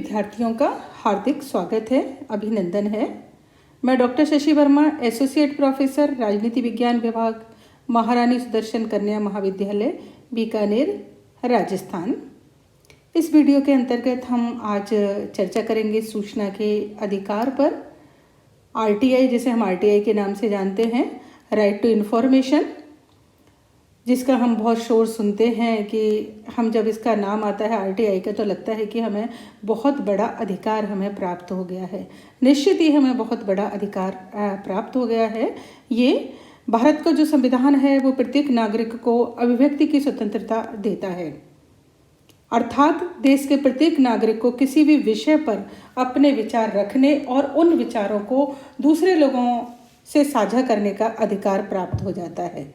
विद्यार्थियों का हार्दिक स्वागत है, अभिनंदन है। मैं doctor Shashi Verma, associate professor, राजनीति विज्ञान विभाग, महारानी सुदर्शन कन्या महाविद्यालय, बीकानेर, राजस्थान। इस वीडियो के अंतर्गत हम आज चर्चा करेंगे सूचना के अधिकार पर। आरटीआई, जिसे हम आरटीआई के नाम से जानते हैं, राइट टू इन्फॉर्मेशन, जिसका हम बहुत शोर सुनते हैं कि हम जब इसका नाम आता है आरटीआई का तो लगता है कि हमें बहुत बड़ा अधिकार हमें प्राप्त हो गया है। निश्चित ही हमें बहुत बड़ा अधिकार प्राप्त हो गया है। ये भारत का जो संविधान है वो प्रत्येक नागरिक को अभिव्यक्ति की स्वतंत्रता देता है, अर्थात देश के प्रत्येक नागरिक को किसी भी विषय पर अपने विचार रखने और उन विचारों को दूसरे लोगों से साझा करने का अधिकार प्राप्त हो जाता है।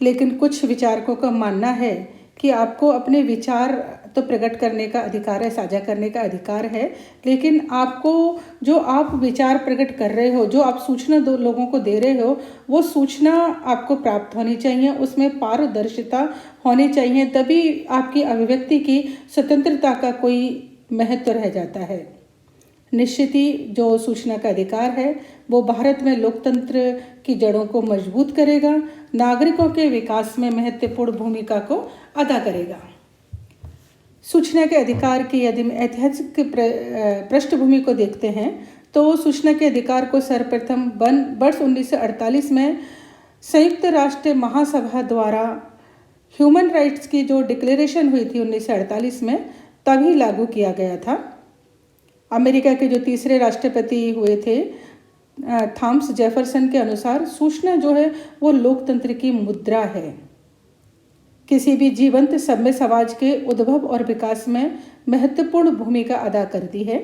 लेकिन कुछ विचारकों का मानना है कि आपको अपने विचार तो प्रकट करने का अधिकार है, साझा करने का अधिकार है, लेकिन आपको जो आप विचार प्रकट कर रहे हो, जो आप सूचना दो लोगों को दे रहे हो, वो सूचना आपको प्राप्त होनी चाहिए, उसमें पारदर्शिता होनी चाहिए, तभी आपकी अभिव्यक्ति की स्वतंत्रता का कोई महत्व रह जाता है। निश्चित ही जो सूचना का अधिकार है वो भारत में लोकतंत्र की जड़ों को मजबूत करेगा, नागरिकों के विकास में महत्वपूर्ण भूमिका को अदा करेगा। सूचना के अधिकार की यदि ऐतिहासिक पृष्ठभूमि को देखते हैं तो सूचना के अधिकार को सर्वप्रथम वर्ष 1948 में संयुक्त राष्ट्र महासभा द्वारा ह्यूमन राइट्स की जो डिक्लेरेशन हुई थी 1948 में, तभी लागू किया गया था। अमेरिका के जो तीसरे राष्ट्रपति हुए थे थॉमस जेफरसन के अनुसार सूचना जो है वो लोकतंत्र की मुद्रा है, किसी भी जीवंत सभ्य समाज के उद्भव और विकास में महत्वपूर्ण भूमिका अदा करती है।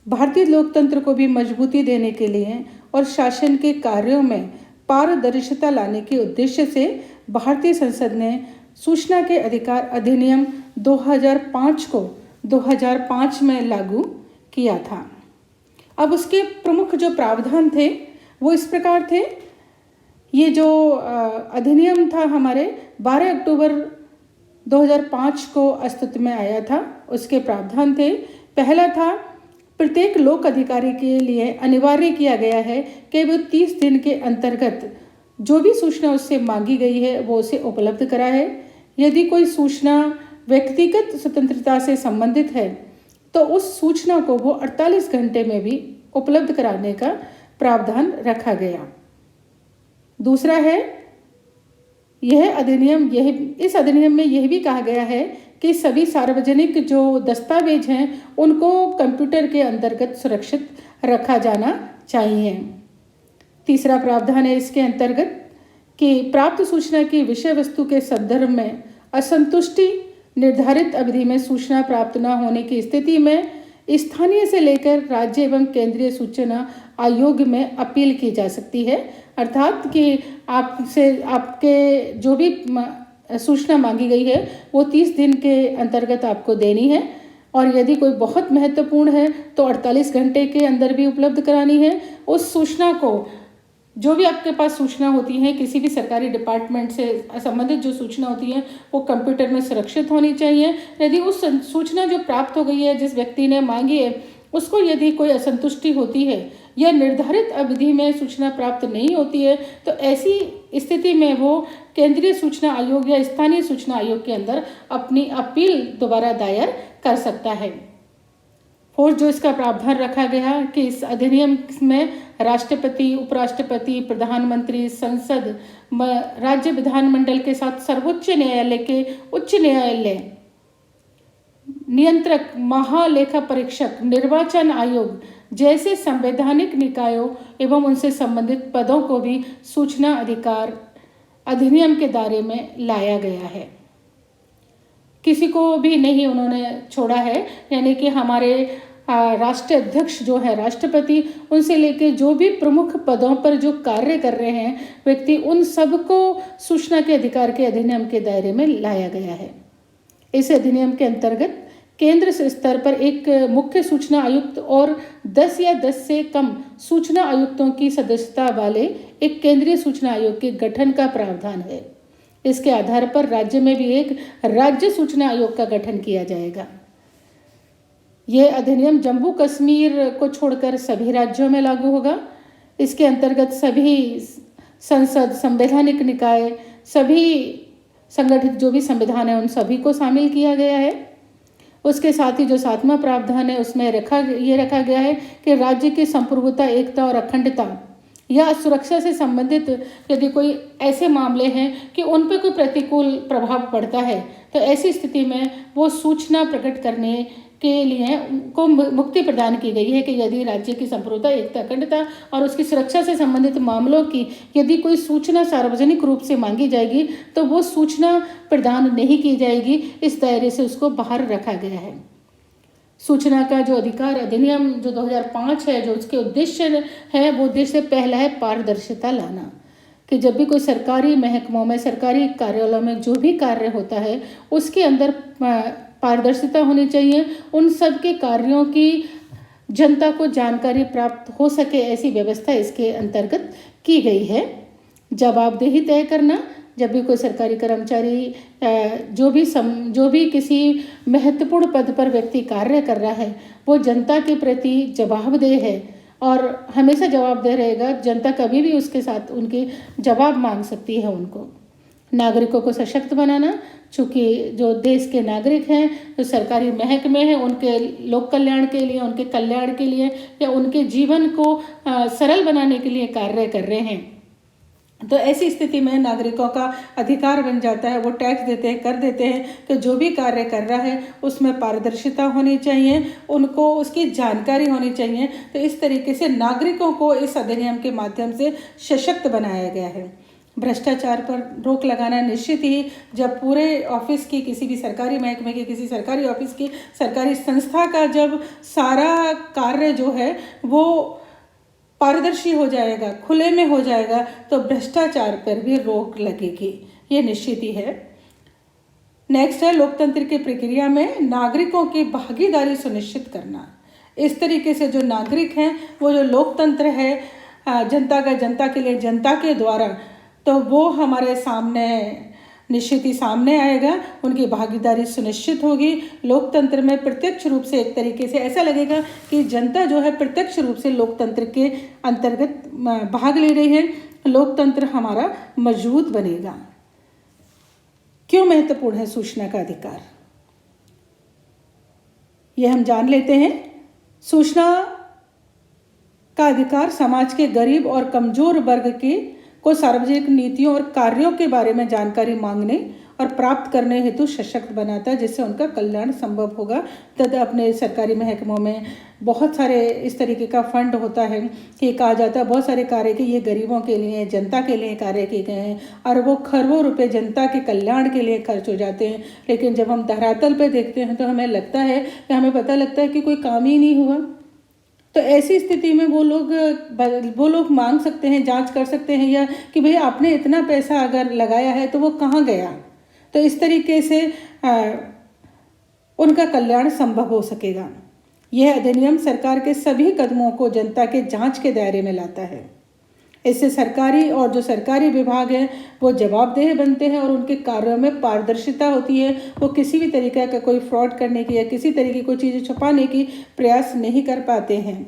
भारतीय लोकतंत्र को भी मजबूती देने के लिए और शासन के कार्यों में पारदर्शिता लाने के उद्देश्य से भारतीय संसद ने सूचना के अधिकार अधिनियम 2005 को 2005 में लागू किया था। अब उसके प्रमुख जो प्रावधान थे वो इस प्रकार थे। ये जो अधिनियम था हमारे 12 अक्टूबर 2005 को अस्तित्व में आया था। उसके प्रावधान थे, पहला था प्रत्येक लोक अधिकारी के लिए अनिवार्य किया गया है कि वो 30 दिन के अंतर्गत जो भी सूचना उससे मांगी गई है वो उसे उपलब्ध कराए। यदि कोई सूचना व्यक्तिगत स्वतंत्रता से संबंधित है तो उस सूचना को वो 48 घंटे में भी उपलब्ध कराने का प्रावधान रखा गया। दूसरा है इस अधिनियम में यह भी कहा गया है कि सभी सार्वजनिक जो दस्तावेज हैं उनको कंप्यूटर के अंतर्गत सुरक्षित रखा जाना चाहिए। तीसरा प्रावधान है इसके अंतर्गत कि प्राप्त सूचना की विषय वस्तु के संदर्भ में असंतुष्टि निर्धारित अवधि में सूचना प्राप्त न होने की स्थिति में स्थानीय से लेकर राज्य एवं केंद्रीय सूचना आयोग में अपील की जा सकती है, अर्थात कि आपके जो भी सूचना मांगी गई है वो 30 दिन के अंतर्गत आपको देनी है, और यदि कोई बहुत महत्वपूर्ण है तो 48 घंटे के अंदर भी उपलब्ध करानी है। उस सूचना को, जो भी आपके पास सूचना होती है किसी भी सरकारी डिपार्टमेंट से संबंधित जो सूचना होती है वो कंप्यूटर में सुरक्षित होनी चाहिए। यदि उस सूचना जो प्राप्त हो गई है, जिस व्यक्ति ने मांगी है, उसको यदि कोई असंतुष्टि होती है या निर्धारित अवधि में सूचना प्राप्त नहीं होती है तो ऐसी स्थिति में वो केंद्रीय सूचना आयोग या स्थानीय सूचना आयोग के अंदर अपनी अपील दोबारा दायर कर सकता है। और जो इसका प्रावधान रखा गया कि इस अधिनियम में राष्ट्रपति, उपराष्ट्रपति, प्रधानमंत्री, संसद, राज्य विधानमंडल के साथ सर्वोच्च न्यायालय के उच्च न्यायालय, नियंत्रक, महालेखा परीक्षक, निर्वाचन आयोग जैसे संवैधानिक निकायों एवं उनसे संबंधित पदों को भी सूचना अधिकार अधिनियम के दायरे में लाया गया है। किसी को भी नहीं उन्होंने छोड़ा है, यानी कि हमारे राष्ट्रीय अध्यक्ष जो है राष्ट्रपति, उनसे लेकर जो भी प्रमुख पदों पर जो कार्य कर रहे हैं व्यक्ति, उन सबको सूचना के अधिकार के अधिनियम के दायरे में लाया गया है। इस अधिनियम के अंतर्गत केंद्र स्तर पर एक मुख्य सूचना आयुक्त और 10 या 10 से कम सूचना आयुक्तों की सदस्यता वाले एक केंद्रीय सूचना आयोग के गठन का प्रावधान है। इसके आधार पर राज्य में भी एक राज्य सूचना आयोग का गठन किया जाएगा। यह अधिनियम जम्मू कश्मीर को छोड़कर सभी राज्यों में लागू होगा। इसके अंतर्गत सभी संसद, संवैधानिक निकाय, सभी संगठित जो भी संविधान है उन सभी को शामिल किया गया है। उसके साथ ही जो 7वां प्रावधान है उसमें ये रखा गया है कि राज्य की संप्रभुता, एकता और अखंडता या सुरक्षा से संबंधित यदि कोई ऐसे मामले हैं कि उन पर कोई प्रतिकूल प्रभाव पड़ता है तो ऐसी स्थिति में वो सूचना प्रकट करने के लिए को मुक्ति प्रदान की गई है कि यदि राज्य की संप्रभुता, एकता, अखंडता और उसकी सुरक्षा से संबंधित मामलों की यदि कोई सूचना सार्वजनिक रूप से मांगी जाएगी तो वो सूचना प्रदान नहीं की जाएगी। इस दायरे से उसको बाहर रखा गया है। सूचना का जो अधिकार अधिनियम जो 2005 है, जो उसके उद्देश्य है, वो उद्देश्य पहला है पारदर्शिता लाना, कि जब भी कोई सरकारी महकमों में, सरकारी कार्यालयों में जो भी कार्य होता है उसके अंदर पारदर्शिता होनी चाहिए। उन सब के कार्यों की जनता को जानकारी प्राप्त हो सके, ऐसी व्यवस्था इसके अंतर्गत की गई है। जवाबदेही तय करना, जब भी कोई सरकारी कर्मचारी जो भी किसी महत्वपूर्ण पद पर व्यक्ति कार्य कर रहा है वो जनता के प्रति जवाबदेह है और हमेशा जवाबदेह रहेगा। जनता कभी भी उसके साथ उनकी जवाब मांग सकती है उनको। नागरिकों को सशक्त बनाना, चूँकि जो देश के नागरिक हैं, जो सरकारी महकमे हैं, उनके लोक कल्याण के लिए, उनके कल्याण के लिए या उनके जीवन को सरल बनाने के लिए कार्य कर रहे हैं, तो ऐसी स्थिति में नागरिकों का अधिकार बन जाता है, वो टैक्स देते हैं, कर देते हैं कि जो भी कार्य कर रहा है उसमें पारदर्शिता होनी चाहिए, उनको उसकी जानकारी होनी चाहिए। तो इस तरीके से नागरिकों को इस अधिनियम के माध्यम से सशक्त बनाया गया है। भ्रष्टाचार पर रोक लगाना निश्चित ही, जब पूरे ऑफिस की, किसी भी सरकारी महकमे की, किसी सरकारी ऑफिस की, सरकारी संस्था का जब सारा कार्य जो है वो पारदर्शी हो जाएगा, खुले में हो जाएगा, तो भ्रष्टाचार पर भी रोक लगेगी, ये निश्चित ही है। नेक्स्ट है लोकतंत्र की प्रक्रिया में नागरिकों की भागीदारी सुनिश्चित करना। इस तरीके से जो नागरिक हैं, वो जो लोकतंत्र है जनता का, जनता के लिए, जनता के द्वारा, तो वो हमारे सामने निश्चित ही सामने आएगा, उनकी भागीदारी सुनिश्चित होगी। लोकतंत्र में प्रत्यक्ष रूप से एक तरीके से ऐसा लगेगा कि जनता जो है प्रत्यक्ष रूप से लोकतंत्र के अंतर्गत भाग ले रही है। लोकतंत्र हमारा मजबूत बनेगा। क्यों महत्वपूर्ण है सूचना का अधिकार, यह हम जान लेते हैं। सूचना का अधिकार समाज के गरीब और कमजोर वर्ग को सार्वजनिक नीतियों और कार्यों के बारे में जानकारी मांगने और प्राप्त करने हेतु सशक्त बनाता है, जिससे उनका कल्याण संभव होगा। तथा अपने सरकारी महकमों में बहुत सारे इस तरीके का फंड होता है कि कहा जाता है बहुत सारे कार्य कि ये गरीबों के लिए, जनता के लिए कार्य किए गए हैं और वो खरबों रुपए जनता के कल्याण के लिए खर्च हो जाते हैं। लेकिन जब हम धरातल पे देखते हैं तो हमें लगता है कि हमें पता लगता है कि कोई काम ही नहीं हुआ। तो ऐसी स्थिति में वो लोग मांग सकते हैं, जांच कर सकते हैं, या कि भाई आपने इतना पैसा अगर लगाया है तो वो कहाँ गया। तो इस तरीके से उनका कल्याण संभव हो सकेगा। यह अधिनियम सरकार के सभी कदमों को जनता के जांच के दायरे में लाता है। इससे सरकारी और जो सरकारी विभाग हैं वो जवाबदेह बनते हैं और उनके कार्यों में पारदर्शिता होती है। वो किसी भी तरीके का कोई फ्रॉड करने की या किसी तरीके की कोई चीज़ें छुपाने की प्रयास नहीं कर पाते हैं।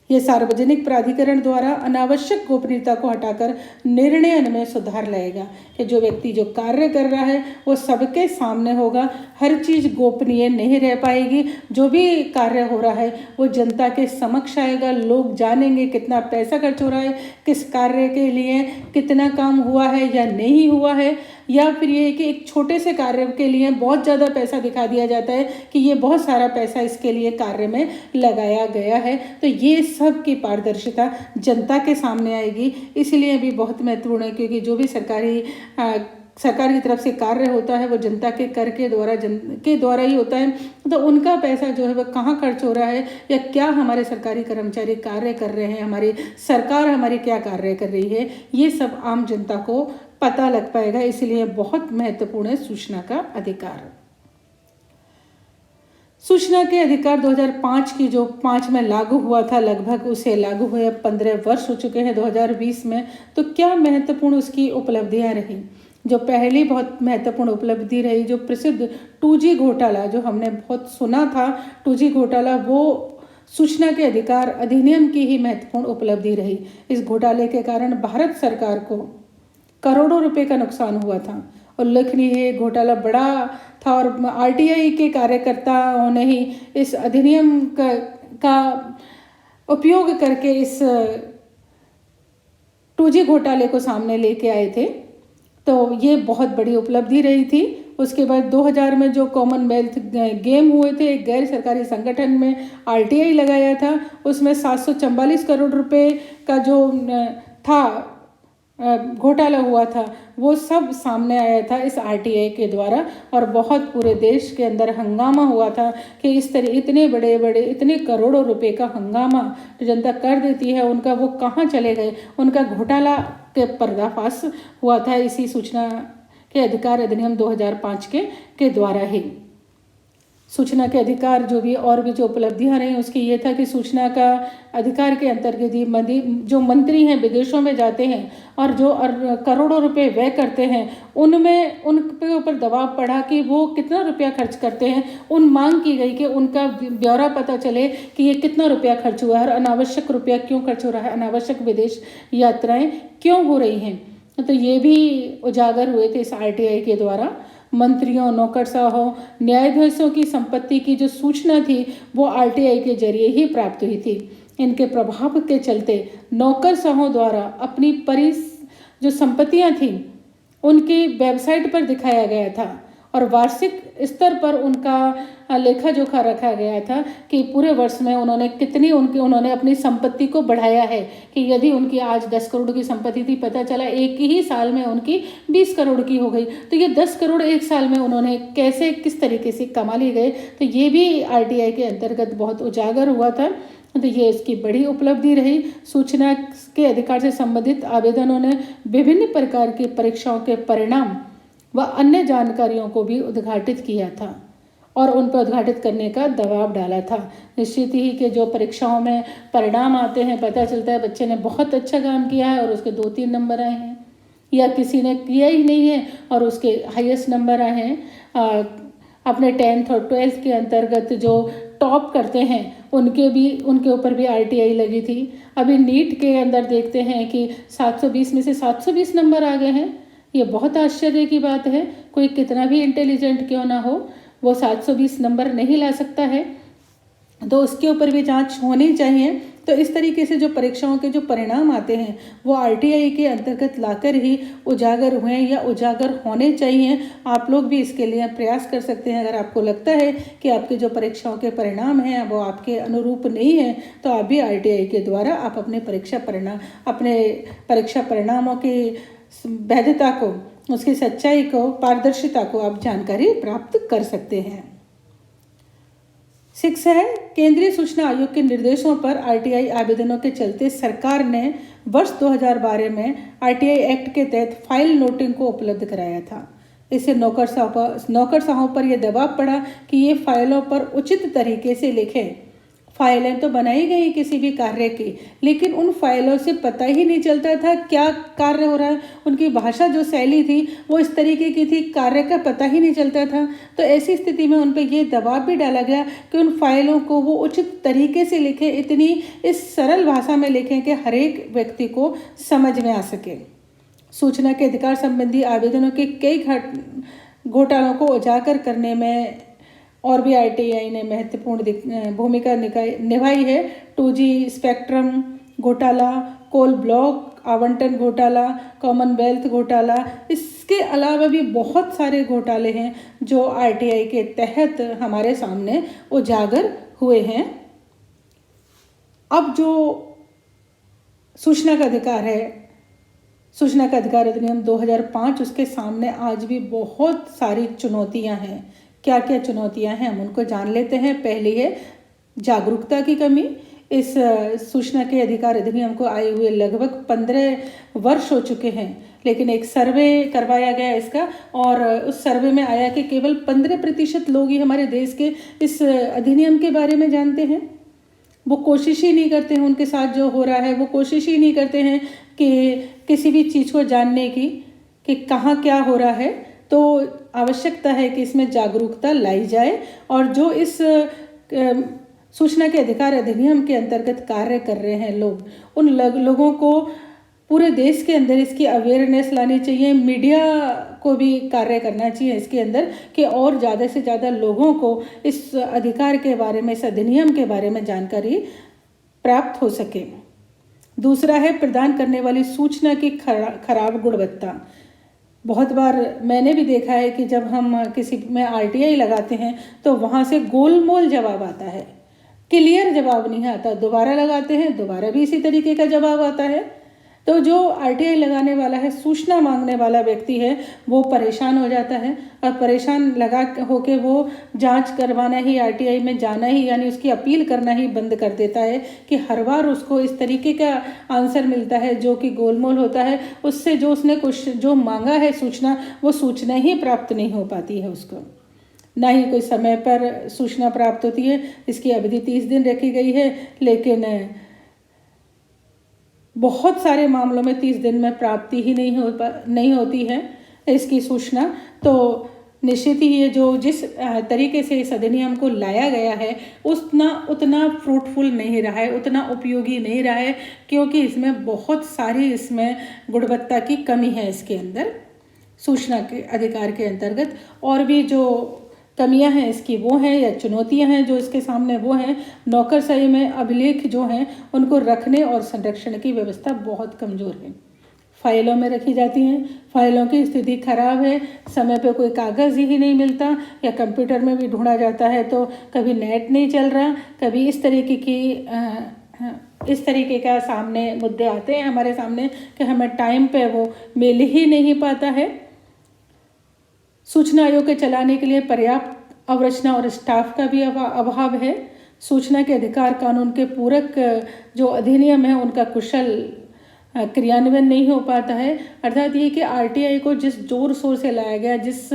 ये सार्वजनिक प्राधिकरण द्वारा अनावश्यक गोपनीयता को हटाकर निर्णय में सुधार लाएगा कि जो व्यक्ति जो कार्य कर रहा है वो सबके सामने होगा, हर चीज़ गोपनीय नहीं रह पाएगी। जो भी कार्य हो रहा है वो जनता के समक्ष आएगा, लोग जानेंगे कितना पैसा खर्च हो रहा है, किस कार्य के लिए कितना काम हुआ है या नहीं हुआ है, या फिर ये कि एक छोटे से कार्य के लिए बहुत ज़्यादा पैसा दिखा दिया जाता है कि ये बहुत सारा पैसा इसके लिए कार्य में लगाया गया है। तो ये सब की पारदर्शिता जनता के सामने आएगी। इसलिए भी बहुत महत्वपूर्ण है, क्योंकि जो भी सरकार की तरफ से कार्य होता है वो जनता के कर के द्वारा ही होता है। तो उनका पैसा जो है वो कहाँ खर्च हो रहा है या क्या हमारे सरकारी कर्मचारी कार्य कर रहे हैं, हमारी सरकार हमारी क्या कार्य कर रही है, ये सब आम जनता को पता लग पाएगा। इसलिए बहुत महत्वपूर्ण है सूचना का अधिकार। सूचना के अधिकार 2005 की जो 5 में लागू हुआ था, लगभग उसे लागू हुए 15 वर्ष हो चुके हैं 2020 में। तो क्या महत्वपूर्ण उसकी उपलब्धियां रही। जो पहली बहुत महत्वपूर्ण उपलब्धि रही, जो प्रसिद्ध 2G घोटाला जो हमने बहुत सुना था, 2G घोटाला, वो सूचना के अधिकार अधिनियम की ही महत्वपूर्ण उपलब्धि रही। इस घोटाले के कारण भारत सरकार को करोड़ों रुपए का नुकसान हुआ था। उल्लेखनीय है, घोटाला बड़ा था और RTI के कार्यकर्ताओं ने ही इस अधिनियम का उपयोग करके इस 2G घोटाले को सामने लेके आए थे। तो ये बहुत बड़ी उपलब्धि रही थी। उसके बाद 2000 में जो कॉमनवेल्थ गेम हुए थे, एक गैर सरकारी संगठन में RTI लगाया था, उसमें 744 करोड़ रुपए का जो था घोटाला हुआ था, वो सब सामने आया था इस RTI के द्वारा। और बहुत पूरे देश के अंदर हंगामा हुआ था कि इस तरह इतने बड़े बड़े इतने करोड़ों रुपए का हंगामा जो जनता कर देती है, उनका वो कहाँ चले गए। उनका घोटाला के पर्दाफाश हुआ था इसी सूचना के अधिकार अधिनियम 2005 के द्वारा ही। सूचना के अधिकार जो भी और भी जो उपलब्धियां रही उसकी ये था कि सूचना का अधिकार के अंतर्गत ही जो मंत्री हैं विदेशों में जाते हैं और जो करोड़ों रुपए व्यय करते हैं, उनमें उनके ऊपर दबाव पड़ा कि वो कितना रुपया खर्च करते हैं। उन मांग की गई कि उनका ब्यौरा पता चले कि ये कितना रुपया खर्च हुआ है और अनावश्यक रुपया क्यों खर्च हो रहा है, अनावश्यक विदेश यात्राएं क्यों हो रही हैं। तो ये भी उजागर हुए थे इस RTI के द्वारा। मंत्रियों, नौकरशाहों, न्यायाधीशों की संपत्ति की जो सूचना थी वो RTI के जरिए ही प्राप्त हुई थी। इनके प्रभाव के चलते नौकरशाहों द्वारा अपनी जो संपत्तियां थीं उनकी वेबसाइट पर दिखाया गया था और वार्षिक स्तर पर उनका लेखा जोखा रखा गया था कि पूरे वर्ष में उन्होंने अपनी संपत्ति को बढ़ाया है। कि यदि उनकी आज 10 करोड़ की संपत्ति थी, पता चला एक ही साल में उनकी 20 करोड़ की हो गई, तो ये 10 करोड़ एक साल में उन्होंने कैसे किस तरीके से कमा लिए गए। तो ये भी RTI के अंतर्गत बहुत उजागर हुआ था। तो ये इसकी बड़ी उपलब्धि रही। सूचना के अधिकार से संबंधित आवेदनों ने विभिन्न प्रकार की परीक्षाओं के परिणाम व अन्य जानकारियों को भी उद्घाटित किया था और उन पर उद्घाटित करने का दबाव डाला था। निश्चित ही कि जो परीक्षाओं में परिणाम आते हैं, पता चलता है बच्चे ने बहुत अच्छा काम किया है और उसके 2-3 नंबर आए हैं, या किसी ने किया ही नहीं है और उसके हाईएस्ट नंबर आए हैं। अपने 10th और 12th के अंतर्गत जो टॉप करते हैं उनके ऊपर भी RTI लगी थी। अभी नीट के अंदर देखते हैं कि 720 में से 720 नंबर आ गए हैं। ये बहुत आश्चर्य की बात है। कोई कितना भी इंटेलिजेंट क्यों ना हो, वो 720 नंबर नहीं ला सकता है। तो उसके ऊपर भी जांच होनी चाहिए। तो इस तरीके से जो परीक्षाओं के जो परिणाम आते हैं वो RTI के अंतर्गत लाकर ही उजागर हुए या उजागर होने चाहिए। आप लोग भी इसके लिए प्रयास कर सकते हैं। अगर आपको लगता है कि आपके जो परीक्षाओं के परिणाम हैं वो आपके अनुरूप नहीं है, तो आप भी RTI के द्वारा आप अपने परीक्षा परिणामों की वैधता को, उसकी सच्चाई को, पारदर्शिता को आप जानकारी प्राप्त कर सकते हैं। 6 है, केंद्रीय सूचना आयोग के निर्देशों पर RTI आवेदनों के चलते सरकार ने वर्ष 2012 में RTI एक्ट के तहत फाइल नोटिंग को उपलब्ध कराया था। इससे नौकरशाहों पर यह दबाव पड़ा कि ये फाइलों पर उचित तरीके से लिखें। फाइलें तो बनाई गई किसी भी कार्य की, लेकिन उन फाइलों से पता ही नहीं चलता था क्या कार्य हो रहा है। उनकी भाषा जो शैली थी वो इस तरीके की थी, कार्य का पता ही नहीं चलता था। तो ऐसी स्थिति में उन पर यह दबाव भी डाला गया कि उन फाइलों को वो उचित तरीके से लिखें, इतनी इस सरल भाषा में लिखें कि हर एक व्यक्ति को समझ में आ सके। सूचना के अधिकार संबंधी आवेदनों के कई घोटालों को उजागर करने में और भी RTI ने महत्वपूर्ण भूमिका निभाई है। 2G स्पेक्ट्रम घोटाला, कोल ब्लॉक आवंटन घोटाला, कॉमनवेल्थ घोटाला, इसके अलावा भी बहुत सारे घोटाले हैं जो RTI के तहत हमारे सामने उजागर हुए हैं। अब जो सूचना का अधिकार है, सूचना का अधिकार अधिनियम 2005, उसके सामने आज भी बहुत सारी चुनौतियां हैं। क्या क्या चुनौतियां हैं हम उनको जान लेते हैं। पहली है जागरूकता की कमी। इस सूचना के अधिकार अधिनियम को आए हुए लगभग 15 वर्ष हो चुके हैं, लेकिन एक सर्वे करवाया गया इसका और उस सर्वे में आया कि केवल 15% लोग ही हमारे देश के इस अधिनियम के बारे में जानते हैं। वो कोशिश ही नहीं करते हैं, उनके साथ जो हो रहा है वो कोशिश ही नहीं करते हैं कि किसी भी चीज़ को जानने की कि कहाँ क्या हो रहा है, तो आवश्यकता है कि इसमें जागरूकता लाई जाए और जो इस सूचना के अधिकार अधिनियम के अंतर्गत कार्य कर रहे हैं लोग, उन लोगों को पूरे देश के अंदर इसकी अवेयरनेस लानी चाहिए। मीडिया को भी कार्य करना चाहिए इसके अंदर कि और ज़्यादा से ज़्यादा लोगों को इस अधिकार के बारे में, इस अधिनियम के बारे में जानकारी प्राप्त हो सके। दूसरा है प्रदान करने वाली सूचना की खराब गुणवत्ता। बहुत बार मैंने भी देखा है कि जब हम किसी में RTI लगाते हैं तो वहाँ से गोलमोल जवाब आता है, क्लियर जवाब नहीं आता। दोबारा लगाते हैं, दोबारा भी इसी तरीके का जवाब आता है। तो जो RTI लगाने वाला है, सूचना मांगने वाला व्यक्ति है, वो परेशान हो जाता है और परेशान लगा होके वो जांच करवाना ही, RTI में जाना ही, यानी उसकी अपील करना ही बंद कर देता है कि हर बार उसको इस तरीके का आंसर मिलता है जो कि गोलमोल होता है। उससे जो उसने कुछ जो मांगा है सूचना, वो सूचना ही प्राप्त नहीं हो पाती है उसको, ना ही कोई समय पर सूचना प्राप्त होती है। इसकी अवधि 30 दिन रखी गई है, लेकिन बहुत सारे मामलों में 30 दिन में प्राप्ति ही नहीं होती है इसकी सूचना। तो निश्चित ही ये जो जिस तरीके से इस अधिनियम को लाया गया है उतना फ्रूटफुल नहीं रहा है, उतना उपयोगी नहीं रहा है, क्योंकि इसमें बहुत सारी इसमें गुणवत्ता की कमी है इसके अंदर सूचना के अधिकार के अंतर्गत। और भी जो कमियां हैं इसकी वो हैं, या चुनौतियां हैं जो इसके सामने, वो हैं नौकरशाही में अभिलेख जो हैं उनको रखने और संरक्षण की व्यवस्था बहुत कमज़ोर है। फाइलों में रखी जाती हैं, फाइलों की स्थिति खराब है, समय पे कोई कागज़ ही नहीं मिलता, या कंप्यूटर में भी ढूंढा जाता है तो कभी नेट नहीं चल रहा, कभी इस तरीके का सामने मुद्दे आते हैं हमारे सामने कि हमें टाइम पे वो मिल ही नहीं पाता है। सूचना आयोग के चलाने के लिए पर्याप्त अवरचना और स्टाफ का भी अभाव है। सूचना के अधिकार कानून के पूरक जो अधिनियम है उनका कुशल क्रियान्वयन नहीं हो पाता है। अर्थात ये कि RTI को जिस जोर शोर से लाया गया, जिस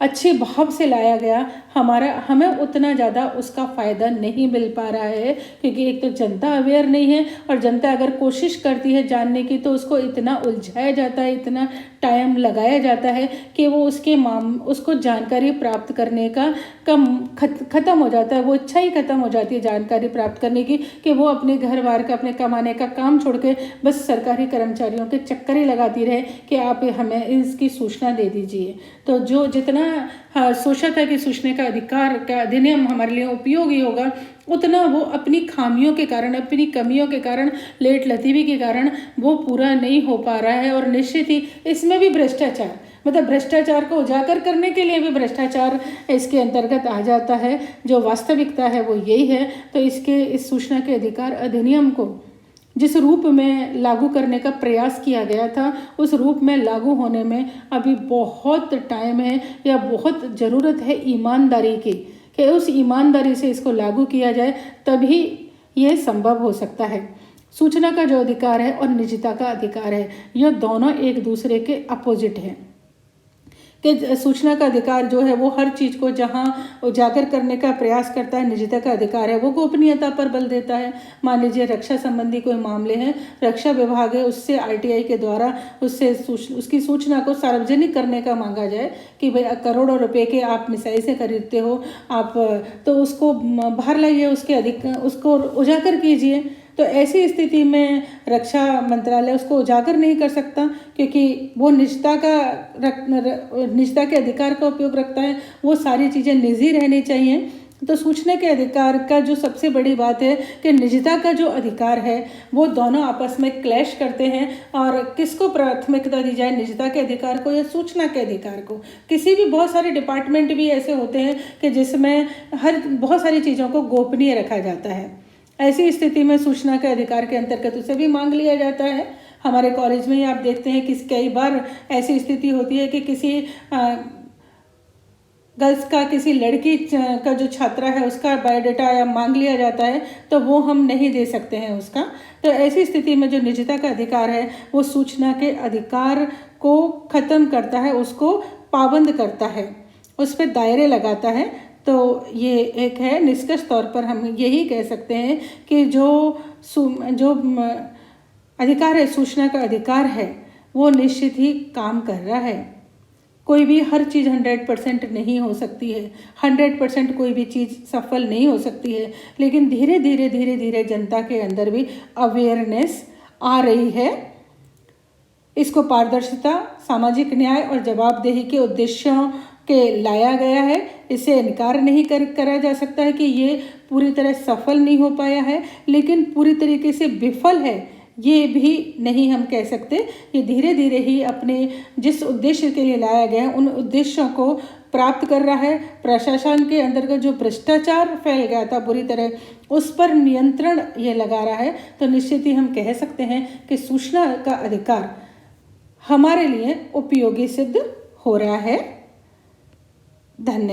अच्छे भाव से लाया गया, हमें उतना ज़्यादा उसका फ़ायदा नहीं मिल पा रहा है, क्योंकि एक तो जनता अवेयर नहीं है, और जनता अगर कोशिश करती है जानने की तो उसको इतना उलझाया जाता है, इतना टाइम लगाया जाता है कि वो उसको जानकारी प्राप्त करने का ख़त्म हो जाता है, वो इच्छा ही ख़त्म हो जाती है जानकारी प्राप्त करने की, कि वो अपने घर बार का, अपने कमाने का काम छोड़ के बस सरकारी कर्मचारियों के चक्कर ही लगाती रहे कि आप हमें इसकी सूचना दे दीजिए। तो जो जितना सोचा था कि सूचना का अधिकार का अधिनियम हमारे लिए उपयोगी होगा, उतना वो अपनी खामियों के कारण, अपनी कमियों के कारण, लेट लतीफ़ी के कारण वो पूरा नहीं हो पा रहा है। और निश्चित ही इसमें भी भ्रष्टाचार, मतलब भ्रष्टाचार को उजागर करने के लिए भी भ्रष्टाचार इसके अंतर्गत आ जाता है। जो वास्तविकता है वो यही है। तो इस सूचना के अधिकार अधिनियम को जिस रूप में लागू करने का प्रयास किया गया था, उस रूप में लागू होने में अभी बहुत टाइम है, या बहुत ज़रूरत है ईमानदारी की, कि उस ईमानदारी से इसको लागू किया जाए, तभी ये संभव हो सकता है। सूचना का जो अधिकार है और निजता का अधिकार है, यह दोनों एक दूसरे के अपोजिट हैं। कि सूचना का अधिकार जो है वो हर चीज़ को जहाँ उजागर करने का प्रयास करता है, निजता का अधिकार है वो गोपनीयता पर बल देता है। मान लीजिए रक्षा संबंधी कोई मामले हैं, रक्षा विभाग है, उससे RTI के द्वारा उसकी सूचना को सार्वजनिक करने का मांगा जाए कि भाई करोड़ों रुपए के आप मिसाइल से खरीदते हो, आप तो उसको बाहर लाइए, उसको उजागर कीजिए। तो ऐसी स्थिति में रक्षा मंत्रालय उसको उजागर नहीं कर सकता, क्योंकि वो निजता के अधिकार का उपयोग रखता है। वो सारी चीज़ें निजी रहनी चाहिए। तो सूचना के अधिकार का जो सबसे बड़ी बात है कि निजता का जो अधिकार है वो दोनों आपस में क्लैश करते हैं, और किसको प्राथमिकता दी जाए, निजता के अधिकार को या सूचना के अधिकार को। किसी भी बहुत सारे डिपार्टमेंट भी ऐसे होते हैं कि जिसमें बहुत सारी चीज़ों को गोपनीय रखा जाता है। ऐसी स्थिति में सूचना के अधिकार के अंतर्गत उसे भी मांग लिया जाता है। हमारे कॉलेज में ही आप देखते हैं कि कई बार ऐसी स्थिति होती है कि किसी गर्ल्स का, किसी लड़की का जो छात्रा है उसका बायोडाटा या मांग लिया जाता है, तो वो हम नहीं दे सकते हैं उसका। तो ऐसी स्थिति में जो निजता का अधिकार है वो सूचना के अधिकार को ख़त्म करता है, उसको पाबंद करता है, उस पर दायरे लगाता है। तो ये एक है, निष्कर्ष तौर पर हम यही कह सकते हैं कि जो अधिकार है, सूचना का अधिकार है, वो निश्चित ही काम कर रहा है। कोई भी हर चीज़ 100% नहीं हो सकती है, 100% कोई भी चीज़ सफल नहीं हो सकती है, लेकिन धीरे धीरे जनता के अंदर भी अवेयरनेस आ रही है। इसको पारदर्शिता, सामाजिक न्याय और जवाबदेही के उद्देश्यों के लाया गया है। इसे इनकार नहीं करा जा सकता है कि ये पूरी तरह सफल नहीं हो पाया है, लेकिन पूरी तरीके से विफल है ये भी नहीं हम कह सकते। ये धीरे धीरे ही अपने जिस उद्देश्य के लिए लाया गया है उन उद्देश्यों को प्राप्त कर रहा है। प्रशासन के अंतर्गत जो भ्रष्टाचार फैल गया था बुरी तरह, उस पर नियंत्रण ये लगा रहा है। तो निश्चित ही हम कह सकते हैं कि सूचना का अधिकार हमारे लिए उपयोगी सिद्ध हो रहा है। धन्यवाद।